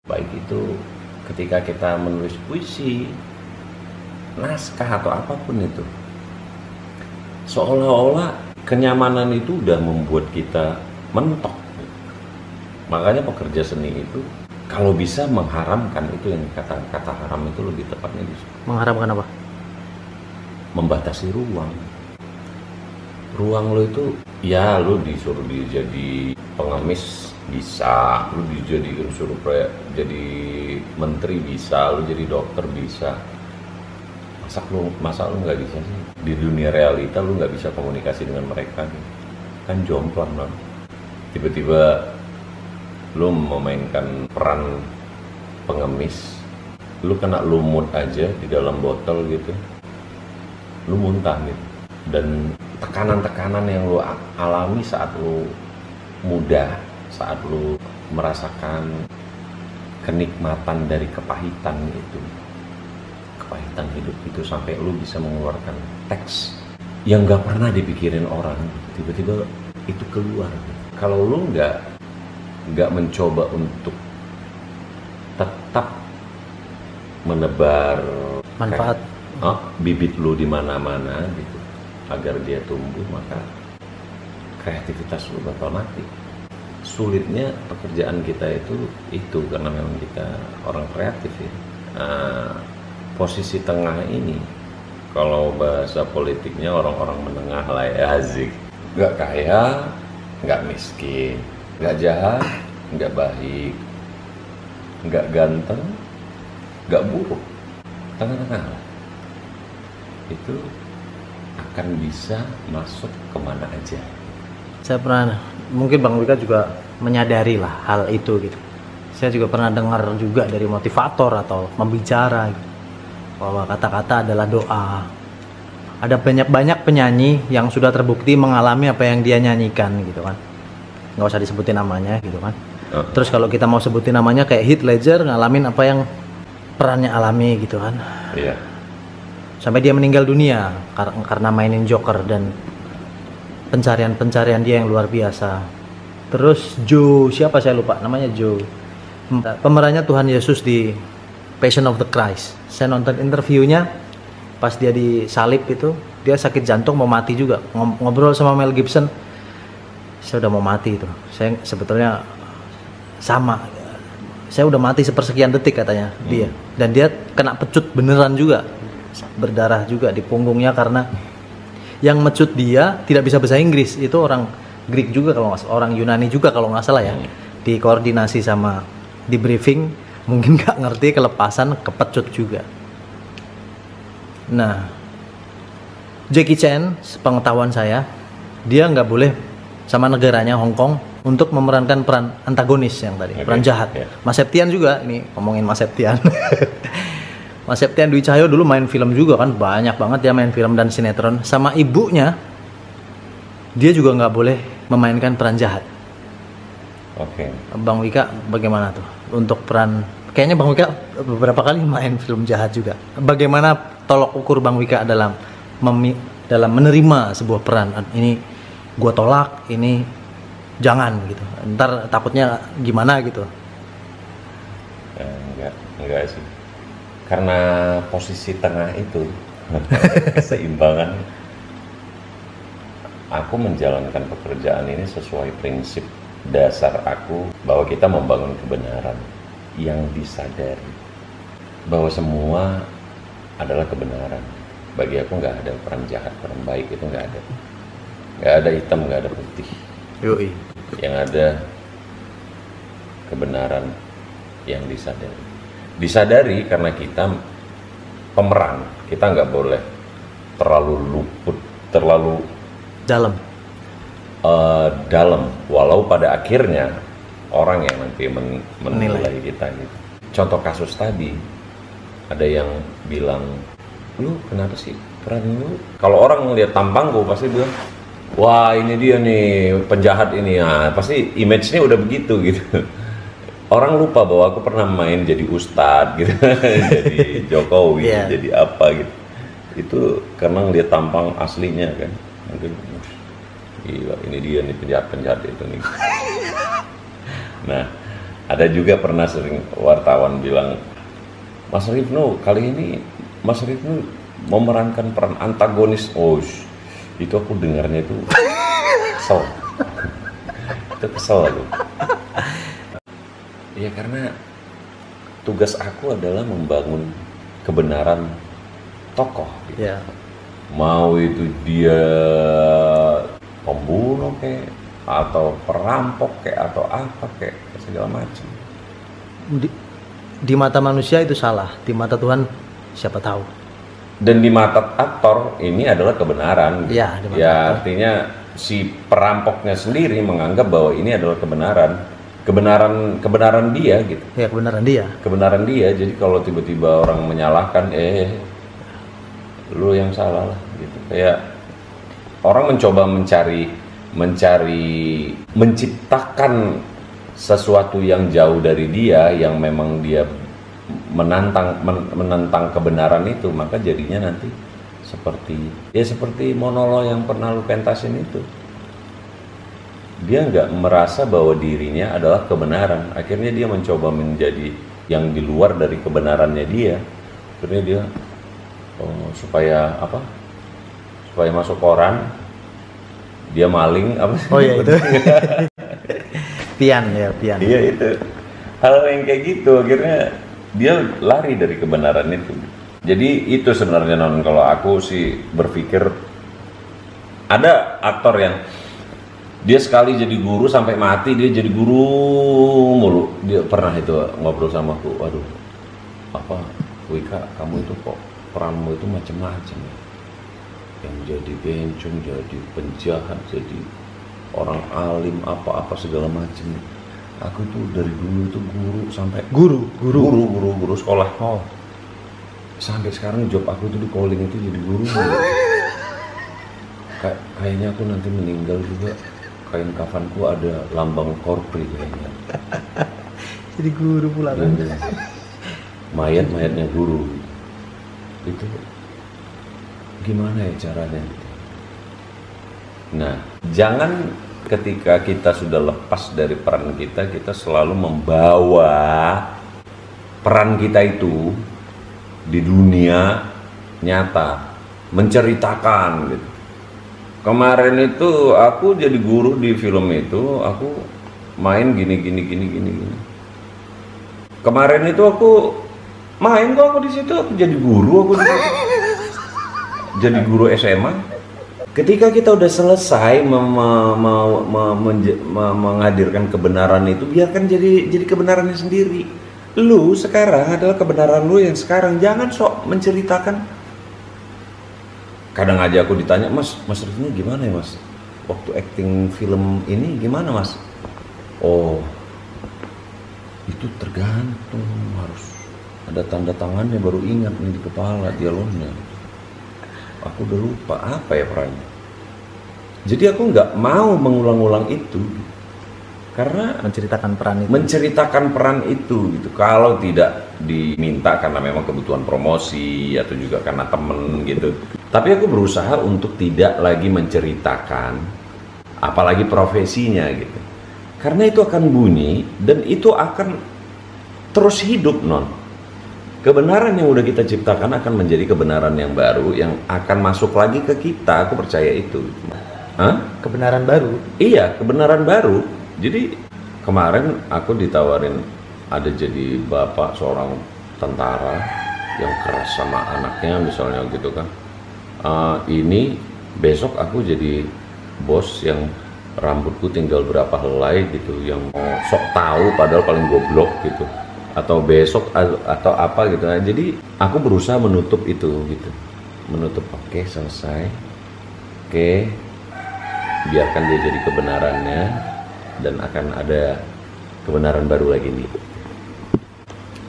Baik itu ketika kita menulis puisi, naskah atau apapun itu, seolah-olah kenyamanan itu udah membuat kita mentok. Makanya pekerja seni itu kalau bisa mengharamkan, itu yang kata haram itu lebih tepatnya di situ. Mengharamkan apa? Membatasi ruang. Ruang lo itu, ya lo disuruh jadi pengemis bisa, lo disuruh jadi menteri bisa, lo jadi dokter bisa. Masa lo nggak bisa sih? Di dunia realita lo nggak bisa komunikasi dengan mereka, kan jomplang non. Tiba-tiba lo memainkan peran pengemis, lo kena lumut aja di dalam botol gitu, lo muntah gitu. Dan tekanan-tekanan yang lo alami saat lo muda, saat lo merasakan kenikmatan dari kepahitan itu, kepahitan hidup itu, sampai lo bisa mengeluarkan teks yang gak pernah dipikirin orang, tiba-tiba itu keluar. Kalau lo nggak mencoba untuk tetap menebar manfaat bibit lo di mana-mana gitu agar dia tumbuh, maka kreativitas lo bakal mati. Sulitnya pekerjaan kita itu karena memang kita orang kreatif ya. Posisi tengah ini, kalau bahasa politiknya orang-orang menengah lah ya, asik. Nggak kaya, nggak miskin, nggak jahat, nggak baik, nggak ganteng, nggak buruk, tengah-tengah lah. Itu akan bisa masuk kemana aja. Saya pernah, mungkin Bang Wika juga menyadari lah hal itu gitu. Saya juga pernah dengar juga dari motivator atau pembicara gitu, bahwa kata-kata adalah doa. Ada banyak penyanyi yang sudah terbukti mengalami apa yang dia nyanyikan gitu kan. Nggak usah disebutin namanya gitu kan. Terus kalau kita mau sebutin namanya kayak Heath Ledger ngalamin apa yang perannya alami gitu kan. Iya. Sampai dia meninggal dunia karena mainin Joker dan pencarian dia yang luar biasa. Terus Joe, siapa saya lupa namanya, Joe. Pemerannya Tuhan Yesus di Passion of the Christ. Saya nonton interviewnya pas dia disalib itu, dia sakit jantung mau mati juga. Ngobrol sama Mel Gibson, saya udah mau mati itu. Saya sebetulnya sama. Saya udah mati sepersekian detik katanya dia. Dan dia kena pecut beneran juga. Berdarah juga di punggungnya karena yang mecut dia tidak bisa bahasa Inggris. Itu orang Greek juga kalau nggak salah, orang Yunani juga kalau nggak salah ya. Dikoordinasi sama di briefing, mungkin nggak ngerti, kelepasan, kepecut juga. Nah, Jackie Chan, sepengetahuan saya, dia nggak boleh sama negaranya Hong Kong untuk memerankan peran antagonis yang tadi, peran jahat. Mas Septian juga, ini ngomongin Mas Septian. Mas Septian Dwi Cahyo dulu main film juga kan, banyak banget dia main film dan sinetron. Sama ibunya, dia juga nggak boleh memainkan peran jahat. Oke. Bang Wika bagaimana tuh untuk peran? Kayaknya Bang Wika beberapa kali main film jahat juga. Bagaimana tolok ukur Bang Wika dalam menerima sebuah peran? Ini gua tolak, ini jangan gitu. Ntar takutnya gimana gitu. Enggak sih. Karena posisi tengah itu keseimbangan, aku menjalankan pekerjaan ini sesuai prinsip dasar aku bahwa kita membangun kebenaran yang disadari bahwa semua adalah kebenaran. Bagi aku nggak ada peran jahat, peran baik, itu nggak ada hitam, nggak ada putih. Yoi. Yang ada kebenaran yang disadari karena kita pemeran, kita nggak boleh terlalu luput, terlalu dalam, walau pada akhirnya orang yang nanti menilai kita gitu. Contoh kasus tadi, ada yang bilang, lu kenapa sih peran lu? Kalau orang ngeliat tampangku pasti bilang, wah ini dia nih penjahat ini, ya pasti image-nya udah begitu gitu. Orang lupa bahwa aku pernah main jadi ustadz gitu, jadi Jokowi, jadi apa gitu. Itu karena ngeliat tampang aslinya kan, mungkin gila ini dia nih penjahat itu nih. Nah, Ada juga pernah sering wartawan bilang, Mas Rifno kali ini Mas Rifno memerankan peran antagonis. Oh, itu aku dengarnya itu kesel. Itu kesel aku. Ya karena tugas aku adalah membangun kebenaran tokoh. Gitu. Ya. Mau itu dia pembunuh kayak, atau perampok kayak, atau apa kayak, segala macam. Di mata manusia itu salah, di mata Tuhan siapa tahu. Dan di mata aktor ini adalah kebenaran. Gitu. Ya, di mata ya aktor. artinya si perampoknya sendiri menganggap bahwa ini adalah kebenaran dia gitu. Ya, kebenaran dia. Kebenaran dia. Jadi kalau tiba-tiba orang menyalahkan, lu yang salah lah gitu. Kayak orang mencoba menciptakan sesuatu yang jauh dari dia, yang memang dia menentang kebenaran itu, maka jadinya nanti seperti monolog yang pernah lu pentasin itu. Dia nggak merasa bahwa dirinya adalah kebenaran. Akhirnya dia mencoba menjadi yang di luar dari kebenarannya dia. Akhirnya dia supaya masuk koran, dia maling apa sih? Oh ya itu. Pian. Iya itu. Hal yang kayak gitu akhirnya dia lari dari kebenaran itu. Jadi itu sebenarnya non, kalau aku sih berpikir ada aktor yang dia sekali jadi guru sampai mati, dia jadi guru mulu. Dia pernah itu ngobrol sama aku, waduh, Wika, kamu itu kok peranmu itu macam-macam ya. Yang jadi bencong, jadi penjahat, jadi orang alim, apa-apa segala macam. Aku tuh dari dulu tuh guru sampai guru sekolah. Oh. Sampai sekarang job aku tuh di calling itu jadi guru. Kayaknya aku nanti meninggal juga kain kafanku ada lambang korpri kayaknya. Jadi guru pula kan. Mayatnya guru. Itu gimana ya caranya? Nah, jangan ketika kita sudah lepas dari peran kita selalu membawa peran kita itu di dunia nyata, menceritakan gitu. Kemarin itu aku jadi guru di film itu, aku main gini. Kemarin itu aku main kok, aku di situ aku jadi guru, aku di situ. Jadi guru SMA. Ketika kita udah selesai menghadirkan kebenaran itu, biarkan jadi kebenarannya sendiri. Lu sekarang adalah kebenaran lu yang sekarang, jangan sok menceritakan. Kadang aja aku ditanya, Mas Rifni gimana ya Mas? Waktu acting film ini gimana Mas? Oh, itu tergantung, harus ada tanda tangannya baru ingat nih di kepala dialognya. Aku udah lupa apa ya perannya. Jadi aku nggak mau mengulang-ulang itu, karena menceritakan peran itu gitu. Kalau tidak diminta karena memang kebutuhan promosi atau juga karena temen gitu. Tapi aku berusaha untuk tidak lagi menceritakan, apalagi profesinya gitu. Karena itu akan bunyi dan itu akan terus hidup non. Kebenaran yang udah kita ciptakan akan menjadi kebenaran yang baru yang akan masuk lagi ke kita. Aku percaya itu. Hah? Kebenaran baru? Iya, kebenaran baru. Jadi kemarin aku ditawarin ada jadi bapak seorang tentara yang keras sama anaknya misalnya gitu kan. Ini besok aku jadi bos yang rambutku tinggal berapa helai gitu, yang sok tahu padahal paling goblok gitu, atau besok atau apa gitu. Nah, jadi aku berusaha menutup itu gitu, oke selesai, oke biarkan dia jadi kebenarannya dan akan ada kebenaran baru lagi nih.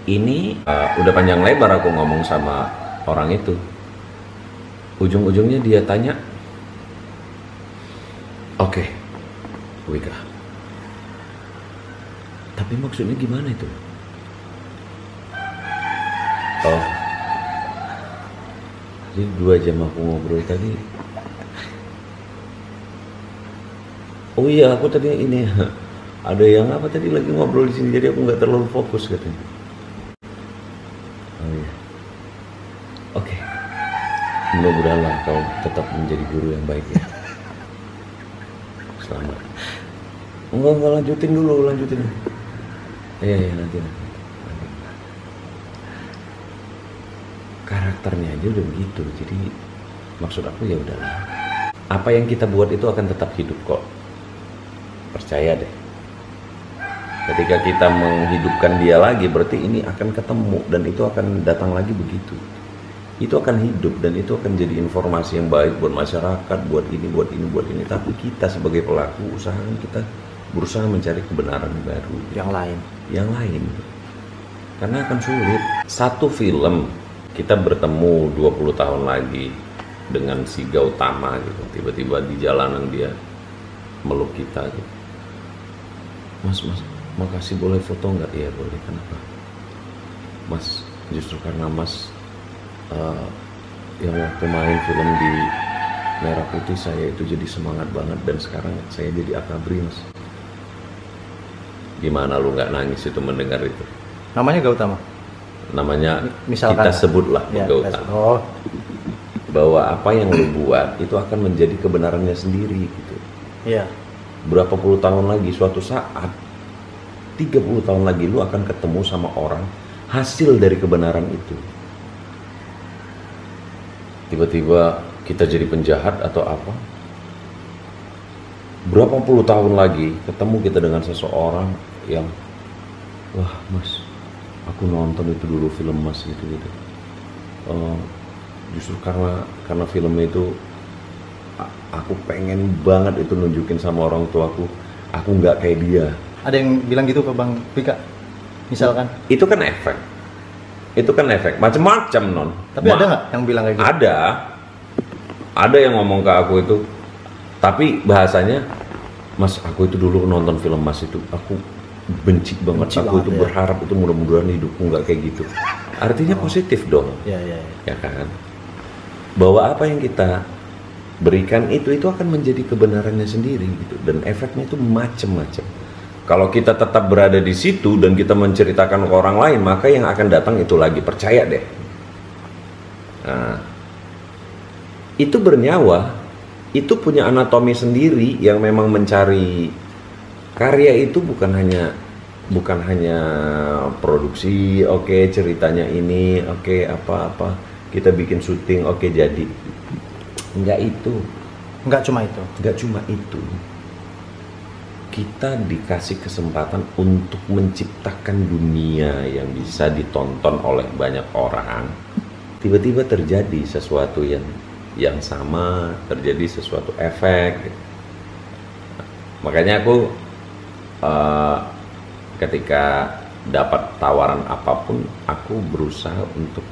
Ini udah panjang lebar aku ngomong sama orang itu. Ujung-ujungnya dia tanya, oke, Wika, tapi maksudnya gimana itu? Oh, jadi 2 jam aku ngobrol tadi. Oh iya, aku tadi ini Ada yang apa tadi lagi ngobrol di sini, jadi aku nggak terlalu fokus katanya. Oh iya. Oke. Mudah-mudahan kau tetap menjadi guru yang baik ya. Selamat. Enggak lanjutin dulu. Iya nanti. Karakternya aja udah begitu, jadi maksud aku ya udahlah. Apa yang kita buat itu akan tetap hidup kok. Percaya deh. Ketika kita menghidupkan dia lagi, berarti ini akan ketemu dan itu akan datang lagi begitu. Itu akan hidup dan itu akan jadi informasi yang baik buat masyarakat, buat ini. Tapi kita sebagai pelaku usahakan kita berusaha mencari kebenaran baru. Yang lain. Karena akan sulit. Satu film kita bertemu 20 tahun lagi dengan si Gautama gitu. Tiba-tiba di jalanan dia meluk kita gitu. Mas, makasih, boleh foto nggak? Iya boleh. Kenapa? Mas, justru karena Mas yang waktu main film di Merah Putih saya itu jadi semangat banget dan sekarang saya jadi akabri Mas. Gimana lu nggak nangis itu mendengar itu? Namanya Gautama? Namanya misalkan, kita sebutlah ya, Gautama. Bahwa apa yang lu buat itu akan menjadi kebenarannya sendiri gitu. Iya. Berapa puluh tahun lagi, suatu saat 30 tahun lagi lu akan ketemu sama orang hasil dari kebenaran itu. Tiba-tiba kita jadi penjahat atau apa? Berapa puluh tahun lagi ketemu kita dengan seseorang yang, wah Mas, aku nonton itu dulu film Mas gitu. Justru karena film itu aku pengen banget itu nunjukin sama orang tuaku, aku nggak kayak dia. Ada yang bilang gitu ke Bang Pika, misalkan? Itu kan efek. Macam-macam non. Tapi ada nggak yang bilang kayak gitu? Ada yang ngomong ke aku itu. Tapi bahasanya, Mas, aku itu dulu nonton film Mas itu, aku benci banget. Aku itu berharap itu mudah-mudahan hidupku nggak kayak gitu. Artinya positif dong. Ya kan. Bahwa apa yang kita berikan itu akan menjadi kebenarannya sendiri gitu. Dan efeknya itu macam-macam. Kalau kita tetap berada di situ dan kita menceritakan ke orang lain, maka yang akan datang itu lagi, percaya deh. Nah, itu bernyawa, itu punya anatomi sendiri yang memang mencari karya itu bukan hanya produksi, oke, ceritanya ini, oke, apa kita bikin syuting, oke, jadi. Enggak cuma itu. Kita dikasih kesempatan untuk menciptakan dunia yang bisa ditonton oleh banyak orang. Tiba-tiba terjadi sesuatu yang sama, terjadi sesuatu efek. Makanya aku ketika dapat tawaran apapun, aku berusaha untuk,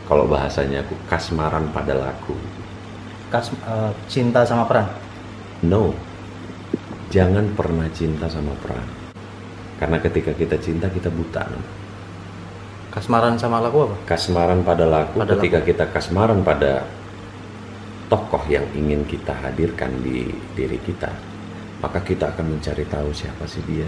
kalau bahasanya aku, kasmaran pada laku. Cinta sama peran? No. Jangan pernah cinta sama peran. Karena ketika kita cinta, kita buta. Kasmaran sama laku apa? Kasmaran pada laku, ketika kita kasmaran pada tokoh yang ingin kita hadirkan di diri kita, maka kita akan mencari tahu siapa sih dia.